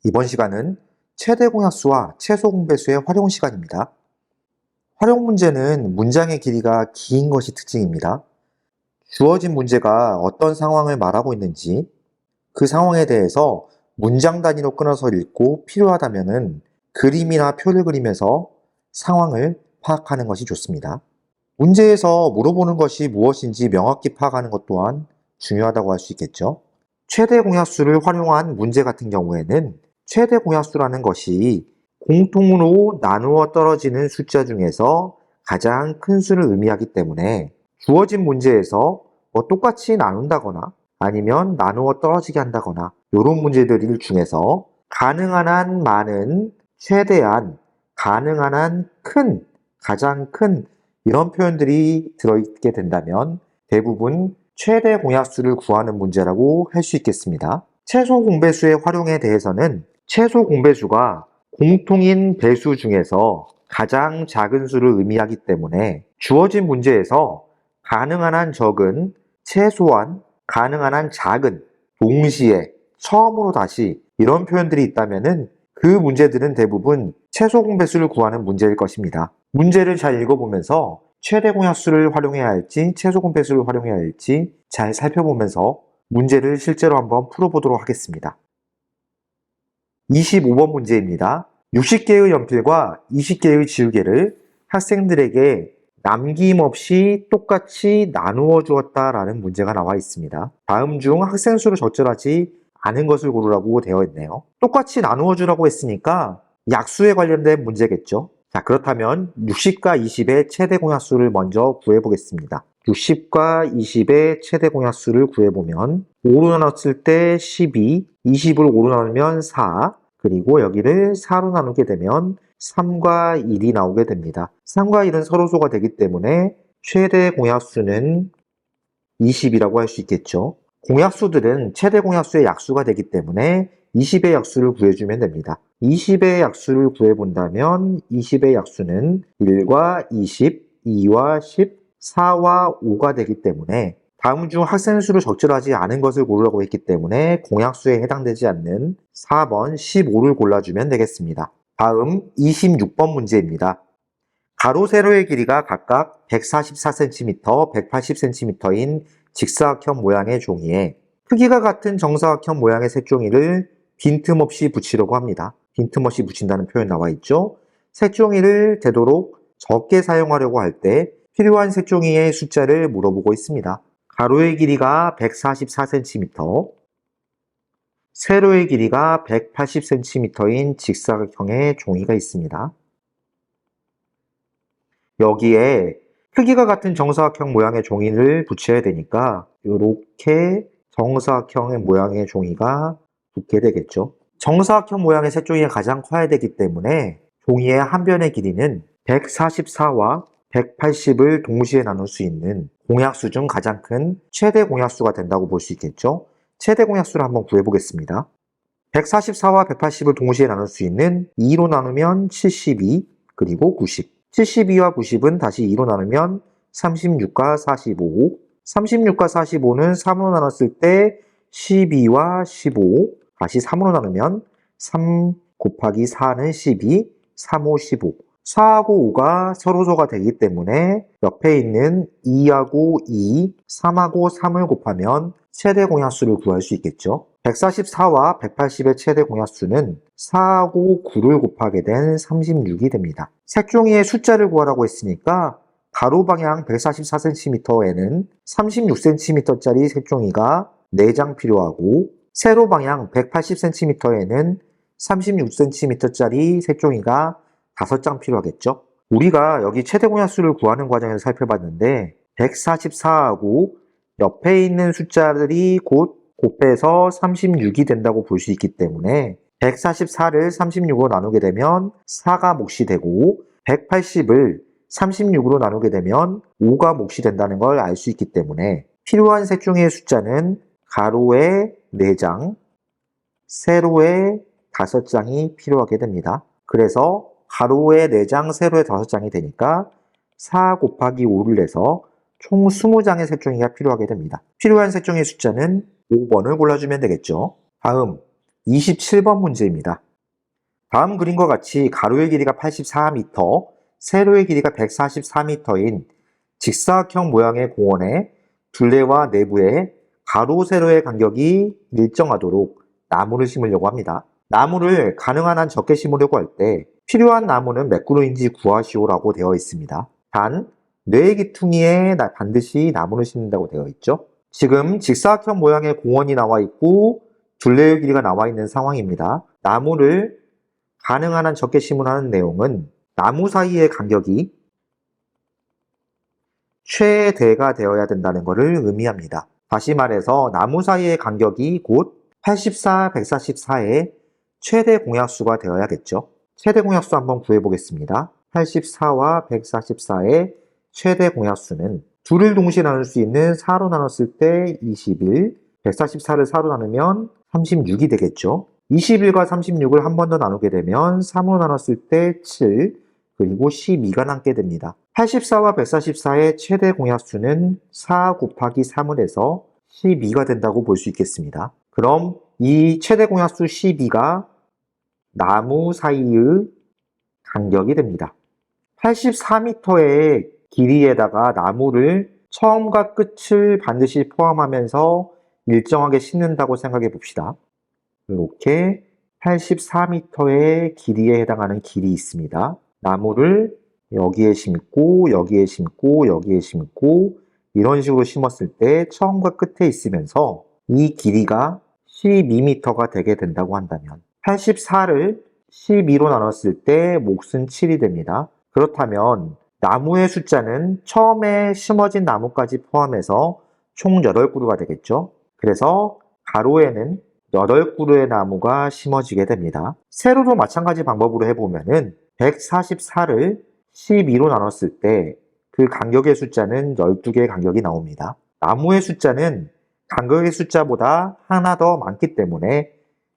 이번 시간은 최대 공약수와 최소 공배수의 활용 시간입니다. 활용 문제는 문장의 길이가 긴 것이 특징입니다. 주어진 문제가 어떤 상황을 말하고 있는지 그 상황에 대해서 문장 단위로 끊어서 읽고 필요하다면 그림이나 표를 그리면서 상황을 파악하는 것이 좋습니다. 문제에서 물어보는 것이 무엇인지 명확히 파악하는 것 또한 중요하다고 할 수 있겠죠. 최대 공약수를 활용한 문제 같은 경우에는 최대 공약수라는 것이 공통으로 나누어 떨어지는 숫자 중에서 가장 큰 수를 의미하기 때문에 주어진 문제에서 똑같이 나눈다거나 아니면 나누어 떨어지게 한다거나 이런 문제들 중에서 가능한 한 많은, 최대한, 가능한 한 큰, 가장 큰 이런 표현들이 들어있게 된다면 대부분 최대 공약수를 구하는 문제라고 할 수 있겠습니다. 최소 공배수의 활용에 대해서는 최소 공배수가 공통인 배수 중에서 가장 작은 수를 의미하기 때문에 주어진 문제에서 가능한 한 적은, 최소한, 가능한 한 작은, 동시에, 처음으로 다시 이런 표현들이 있다면 그 문제들은 대부분 최소 공배수를 구하는 문제일 것입니다. 문제를 잘 읽어보면서 최대 공약수를 활용해야 할지 최소 공배수를 활용해야 할지 잘 살펴보면서 문제를 실제로 한번 풀어보도록 하겠습니다. 25번 문제입니다. 60개의 연필과 20개의 지우개를 학생들에게 남김없이 똑같이 나누어 주었다라는 문제가 나와 있습니다. 다음 중 학생 수를 적절하지 않은 것을 고르라고 되어 있네요. 똑같이 나누어 주라고 했으니까 약수에 관련된 문제겠죠. 자, 그렇다면 60과 20의 최대 공약수를 먼저 구해보겠습니다. 60과 20의 최대 공약수를 구해보면 5로 나눴을 때 12, 20을 5로 나누면 4, 그리고 여기를 4로 나누게 되면 3과 1이 나오게 됩니다. 3과 1은 서로소가 되기 때문에 최대 공약수는 20이라고 할 수 있겠죠. 공약수들은 최대 공약수의 약수가 되기 때문에 20의 약수를 구해주면 됩니다. 20의 약수를 구해본다면 20의 약수는 1과 20, 2와 10, 4와 5가 되기 때문에 다음 중 학생 수를 적절하지 않은 것을 고르라고 했기 때문에 공약수에 해당되지 않는 4번 15를 골라주면 되겠습니다. 다음 26번 문제입니다. 가로, 세로의 길이가 각각 144cm, 180cm인 직사각형 모양의 종이에 크기가 같은 정사각형 모양의 색종이를 빈틈없이 붙이려고 합니다. 빈틈없이 붙인다는 표현 나와 있죠. 색종이를 되도록 적게 사용하려고 할 때 필요한 색종이의 숫자를 물어보고 있습니다. 가로의 길이가 144cm, 세로의 길이가 180cm인 직사각형의 종이가 있습니다. 여기에 크기가 같은 정사각형 모양의 종이를 붙여야 되니까 이렇게 정사각형의 모양의 종이가 붙게 되겠죠. 정사각형 모양의 색종이가 가장 커야 되기 때문에 종이의 한 변의 길이는 144와 180을 동시에 나눌 수 있는 공약수 중 가장 큰 최대 공약수가 된다고 볼 수 있겠죠. 최대 공약수를 한번 구해보겠습니다. 144와 180을 동시에 나눌 수 있는 2로 나누면 72, 그리고 90. 72와 90은 다시 2로 나누면 36과 45, 36과 45는 3으로 나눴을 때 12와 15, 다시 3으로 나누면 3 곱하기 4는 12, 3, 5, 15. 4하고 5가 서로소가 되기 때문에 옆에 있는 2하고 2, 3하고 3을 곱하면 최대 공약수를 구할 수 있겠죠. 144와 180의 최대 공약수는 4하고 9를 곱하게 된 36이 됩니다. 색종이의 숫자를 구하라고 했으니까 가로 방향 144cm에는 36cm짜리 색종이가 4장 필요하고 세로 방향 180cm에는 36cm짜리 색종이가 5장 필요하겠죠. 우리가 여기 최대 공약수를 구하는 과정에서 살펴봤는데 144하고 옆에 있는 숫자들이 곧 곱해서 36이 된다고 볼 수 있기 때문에 144를 36으로 나누게 되면 4가 몫이 되고 180을 36으로 나누게 되면 5가 몫이 된다는 걸 알 수 있기 때문에 필요한 색종이의 숫자는 가로에 4장, 세로에 5장이 필요하게 됩니다. 그래서 가로에 4장, 세로에 5장이 되니까 4 곱하기 5를 해서 총 20장의 색종이가 필요하게 됩니다. 필요한 색종이의 숫자는 5번을 골라주면 되겠죠. 다음 27번 문제입니다. 다음 그림과 같이 가로의 길이가 84m, 세로의 길이가 144m인 직사각형 모양의 공원의 둘레와 내부에 가로, 세로의 간격이 일정하도록 나무를 심으려고 합니다. 나무를 가능한 한 적게 심으려고 할 때 필요한 나무는 몇 그루인지 구하시오라고 되어 있습니다. 단, 뇌기퉁이에 반드시 나무를 심는다고 되어 있죠. 지금 직사각형 모양의 공원이 나와 있고 둘레의 길이가 나와 있는 상황입니다. 나무를 가능한 한 적게 심으라는 내용은 나무 사이의 간격이 최대가 되어야 된다는 것을 의미합니다. 다시 말해서 나무 사이의 간격이 곧 84, 144의 최대 공약수가 되어야겠죠. 최대 공약수 한번 구해보겠습니다. 84와 144의 최대 공약수는 둘을 동시에 나눌 수 있는 4로 나눴을 때 21, 144를 4로 나누면 36이 되겠죠. 21과 36을 한 번 더 나누게 되면 3으로 나눴을 때 7, 그리고 12가 남게 됩니다. 84와 144의 최대 공약수는 4 곱하기 3을 해서 12가 된다고 볼 수 있겠습니다. 그럼 이 최대 공약수 12가 나무 사이의 간격이 됩니다. 84m의 길이에다가 나무를 처음과 끝을 반드시 포함하면서 일정하게 심는다고 생각해 봅시다. 이렇게 84m의 길이에 해당하는 길이 있습니다. 나무를 여기에 심고 여기에 심고 여기에 심고 이런 식으로 심었을 때 처음과 끝에 있으면서 이 길이가 12m가 되게 된다고 한다면 84를 12로 나눴을 때 몫은 7이 됩니다. 그렇다면 나무의 숫자는 처음에 심어진 나무까지 포함해서 총 8그루가 되겠죠. 그래서 가로에는 8그루의 나무가 심어지게 됩니다. 세로도 마찬가지 방법으로 해보면은 144를 12로 나눴을 때 그 간격의 숫자는 12개의 간격이 나옵니다. 나무의 숫자는 간격의 숫자보다 하나 더 많기 때문에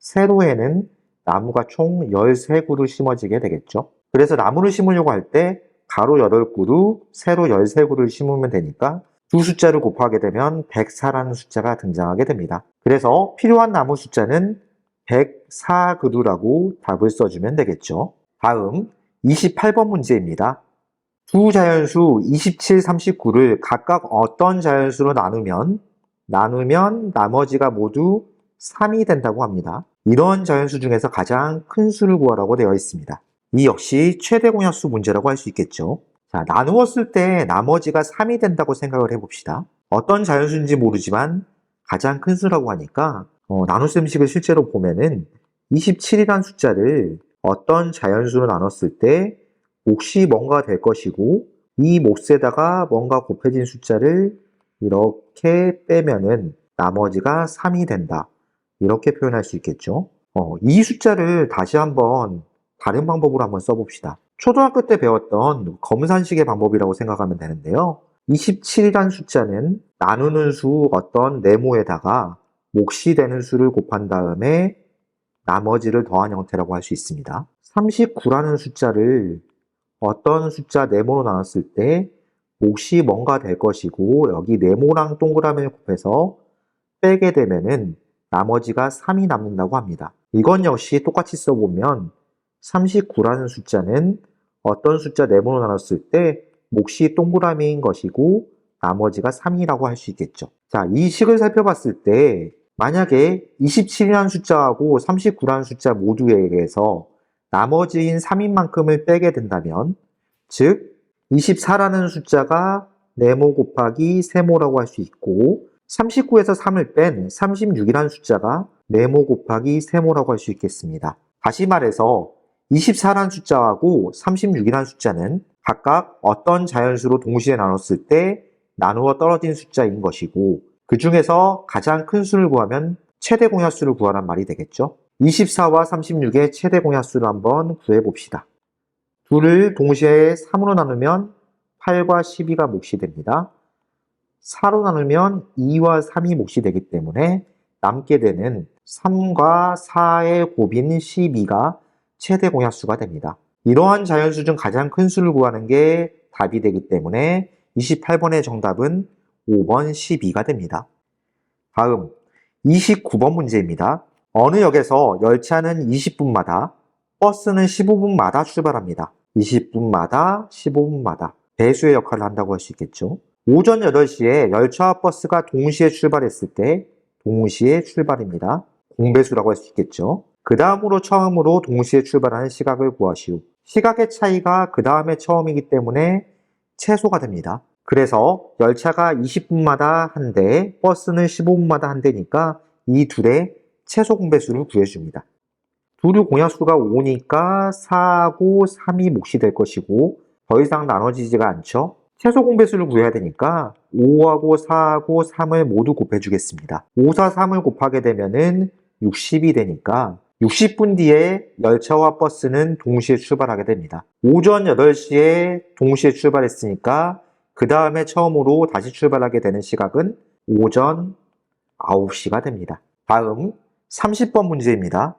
세로에는 나무가 총 13그루 심어지게 되겠죠. 그래서 나무를 심으려고 할 때 가로 8그루, 세로 13그루를 심으면 되니까 두 숫자를 곱하게 되면 104라는 숫자가 등장하게 됩니다. 그래서 필요한 나무 숫자는 104그루라고 답을 써주면 되겠죠. 다음 28번 문제입니다. 두 자연수 27, 39를 각각 어떤 자연수로 나누면 나머지가 모두 3이 된다고 합니다. 이런 자연수 중에서 가장 큰 수를 구하라고 되어 있습니다. 이 역시 최대 공약수 문제라고 할 수 있겠죠. 자, 나누었을 때 나머지가 3이 된다고 생각을 해봅시다. 어떤 자연수인지 모르지만 가장 큰 수라고 하니까 나눗셈식을 실제로 보면은 27이라는 숫자를 어떤 자연수로 나눴을 때 몫이 뭔가 될 것이고 이 몫에다가 뭔가 곱해진 숫자를 이렇게 빼면은 나머지가 3이 된다. 이렇게 표현할 수 있겠죠. 이 숫자를 다시 한번 다른 방법으로 한번 써봅시다. 초등학교 때 배웠던 검산식의 방법이라고 생각하면 되는데요. 27이란 숫자는 나누는 수 어떤 네모에다가 몫이 되는 수를 곱한 다음에 나머지를 더한 형태라고 할 수 있습니다. 39라는 숫자를 어떤 숫자 네모로 나눴을 때 몫이 뭔가 될 것이고 여기 네모랑 동그라미를 곱해서 빼게 되면은 나머지가 3이 남는다고 합니다. 이건 역시 똑같이 써보면 39라는 숫자는 어떤 숫자 네모로 나눴을 때 몫이 동그라미인 것이고 나머지가 3이라고 할 수 있겠죠. 자, 이 식을 살펴봤을 때 만약에 27이라는 숫자하고 39라는 숫자 모두에게서 나머지인 3인 만큼을 빼게 된다면 즉 24라는 숫자가 네모 곱하기 세모라고 할 수 있고 39에서 3을 뺀 36이라는 숫자가 네모 곱하기 세모라고 할 수 있겠습니다. 다시 말해서 24라는 숫자하고 36이라는 숫자는 각각 어떤 자연수로 동시에 나눴을 때 나누어 떨어진 숫자인 것이고 그 중에서 가장 큰 수를 구하면 최대 공약수를 구하란 말이 되겠죠. 24와 36의 최대 공약수를 한번 구해봅시다. 둘을 동시에 3으로 나누면 8과 12가 몫이 됩니다. 4로 나누면 2와 3이 몫이 되기 때문에 남게 되는 3과 4의 곱인 12가 최대 공약수가 됩니다. 이러한 자연수 중 가장 큰 수를 구하는 게 답이 되기 때문에 28번의 정답은 5번 12가 됩니다. 다음 29번 문제입니다. 어느 역에서 열차는 20분마다, 버스는 15분마다 출발합니다. 20분마다, 15분마다. 배수의 역할을 한다고 할 수 있겠죠. 오전 8시에 열차와 버스가 동시에 출발했을 때 동시에 출발입니다. 공배수라고 할 수 있겠죠. 그 다음으로 처음으로 동시에 출발하는 시각을 구하시오. 시각의 차이가 그 다음에 처음이기 때문에 최소가 됩니다. 그래서 열차가 20분마다 한 대, 버스는 15분마다 한 대니까 이 둘의 최소 공배수를 구해줍니다. 둘의 공약수가 5니까 4하고 3이 몫이 될 것이고 더 이상 나눠지지가 않죠. 최소 공배수를 구해야 되니까 5하고 4하고 3을 모두 곱해주겠습니다. 5, 4, 3을 곱하게 되면은 60이 되니까 60분 뒤에 열차와 버스는 동시에 출발하게 됩니다. 오전 8시에 동시에 출발했으니까 그 다음에 처음으로 다시 출발하게 되는 시각은 오전 9시가 됩니다. 다음 30번 문제입니다.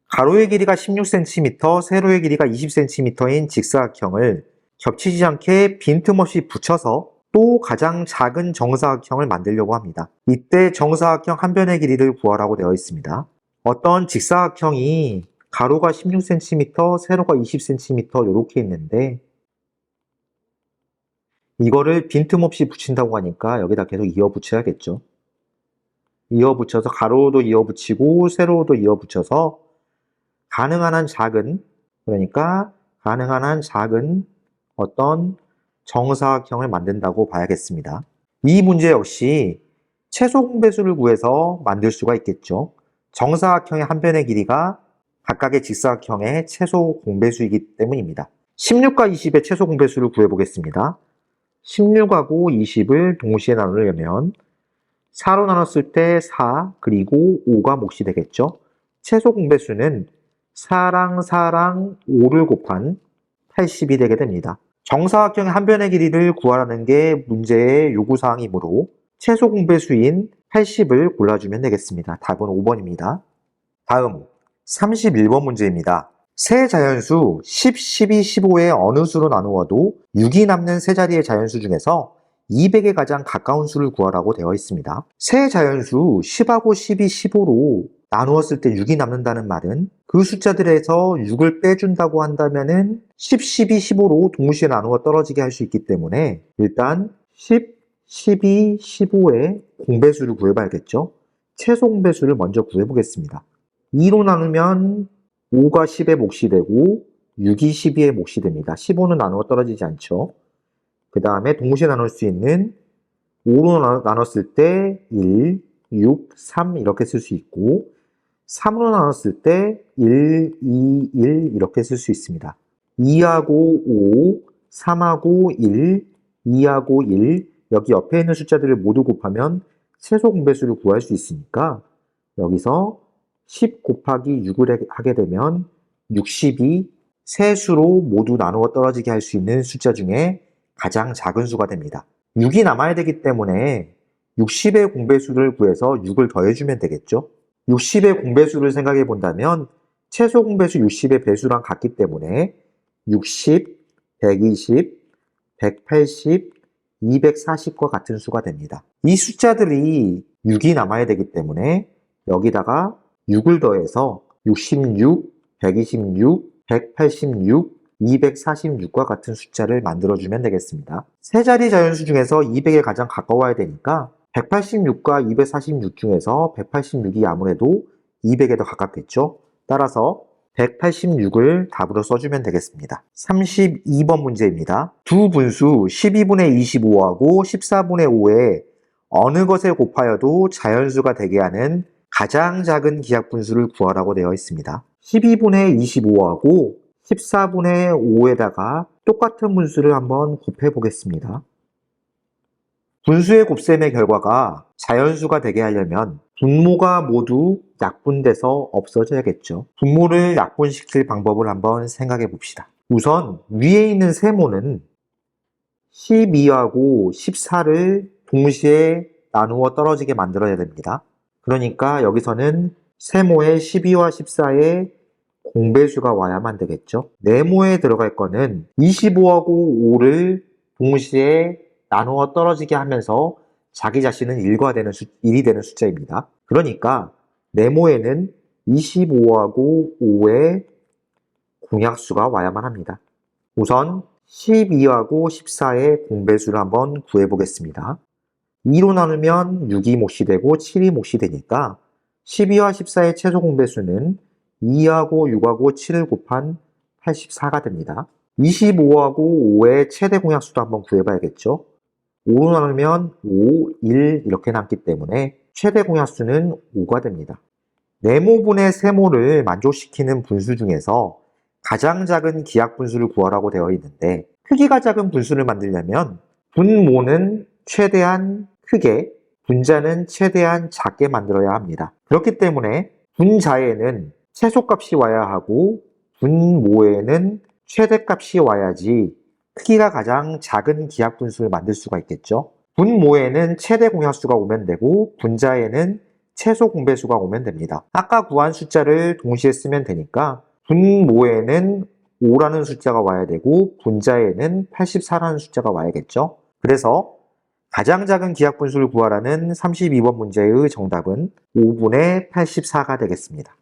가로의 길이가 16cm, 세로의 길이가 20cm인 직사각형을 겹치지 않게 빈틈없이 붙여서 또 가장 작은 정사각형을 만들려고 합니다. 이때 정사각형 한 변의 길이를 구하라고 되어 있습니다. 어떤 직사각형이 가로가 16cm, 세로가 20cm 이렇게 있는데 이거를 빈틈없이 붙인다고 하니까 여기다 계속 이어 붙여야겠죠. 이어 붙여서 가로도 이어 붙이고 세로도 이어 붙여서 가능한 한 작은, 그러니까 가능한 한 작은 어떤 정사각형을 만든다고 봐야겠습니다. 이 문제 역시 최소 공배수를 구해서 만들 수가 있겠죠. 정사각형의 한 변의 길이가 각각의 직사각형의 최소 공배수이기 때문입니다. 16과 20의 최소 공배수를 구해보겠습니다. 16하고 20을 동시에 나누려면 4로 나눴을 때 4, 그리고 5가 몫이 되겠죠. 최소 공배수는 4랑 4랑 5를 곱한 80이 되게 됩니다. 정사각형의 한 변의 길이를 구하라는 게 문제의 요구사항이므로 최소 공배수인 80을 골라주면 되겠습니다. 답은 5번입니다. 다음 31번 문제입니다. 세 자연수 10, 12, 15의 어느 수로 나누어도 6이 남는 세 자리의 자연수 중에서 200에 가장 가까운 수를 구하라고 되어 있습니다. 세 자연수 10하고 12, 15로 나누었을 때 6이 남는다는 말은 그 숫자들에서 6을 빼준다고 한다면은 10, 12, 15로 동시에 나누어 떨어지게 할 수 있기 때문에 일단 10, 12, 15의 공배수를 구해봐야겠죠. 최소 공배수를 먼저 구해보겠습니다. 2로 나누면 5가 10의 몫이 되고 6이 12의 몫이 됩니다. 15는 나누어 떨어지지 않죠. 그 다음에 동시에 나눌 수 있는 5로 나눴을 때 1, 6, 3 이렇게 쓸 수 있고 3으로 나눴을 때 1, 2, 1 이렇게 쓸 수 있습니다. 2하고 5, 3하고 1, 2하고 1 여기 옆에 있는 숫자들을 모두 곱하면 최소 공배수를 구할 수 있으니까 여기서 10 곱하기 6을 하게 되면 60이 세 수로 모두 나누어 떨어지게 할 수 있는 숫자 중에 가장 작은 수가 됩니다. 6이 남아야 되기 때문에 60의 공배수를 구해서 6을 더해주면 되겠죠. 60의 공배수를 생각해 본다면 최소 공배수 60의 배수랑 같기 때문에 60, 120, 180, 240과 같은 수가 됩니다. 이 숫자들이 6이 남아야 되기 때문에 여기다가 6을 더해서 66, 126, 186, 246과 같은 숫자를 만들어주면 되겠습니다. 세 자리 자연수 중에서 200에 가장 가까워야 되니까 186과 246 중에서 186이 아무래도 200에 더 가깝겠죠. 따라서 186을 답으로 써주면 되겠습니다. 32번 문제입니다. 두 분수 12분의 25하고 14분의 5에 어느 것에 곱하여도 자연수가 되게 하는 가장 작은 기하분수를 구하라고 되어 있습니다. 12분의 25하고 14분의 5에다가 똑같은 분수를 한번 곱해 보겠습니다. 분수의 곱셈의 결과가 자연수가 되게 하려면 분모가 모두 약분돼서 없어져야겠죠. 분모를 약분시킬 방법을 한번 생각해 봅시다. 우선 위에 있는 세모는 12하고 14를 동시에 나누어 떨어지게 만들어야 됩니다. 그러니까 여기서는 세모에 12와 14의 공배수가 와야만 되겠죠. 네모에 들어갈 거는 25하고 5를 동시에 나누어 떨어지게 하면서 자기 자신은 1이 되는 숫자입니다. 그러니까 네모에는 25하고 5의 공약수가 와야만 합니다. 우선 12하고 14의 공배수를 한번 구해보겠습니다. 2로 나누면 6이 몫이 되고 7이 몫이 되니까 12와 14의 최소 공배수는 2하고 6하고 7을 곱한 84가 됩니다. 25하고 5의 최대 공약수도 한번 구해봐야겠죠. 5로 나누면 5, 1 이렇게 남기 때문에 최대 공약수는 5가 됩니다. 네모분의 세모를 만족시키는 분수 중에서 가장 작은 기하 분수를 구하라고 되어 있는데 크기가 작은 분수를 만들려면 분모는 최대한 크게, 분자는 최대한 작게 만들어야 합니다. 그렇기 때문에 분자에는 최소값이 와야 하고 분모에는 최대값이 와야지 크기가 가장 작은 기하 분수를 만들 수가 있겠죠. 분모에는 최대 공약수가 오면 되고 분자에는 최소 공배수가 오면 됩니다. 아까 구한 숫자를 동시에 쓰면 되니까 분모에는 5라는 숫자가 와야 되고 분자에는 84라는 숫자가 와야겠죠. 그래서 가장 작은 기하 분수를 구하라는 32번 문제의 정답은 5분의 84가 되겠습니다.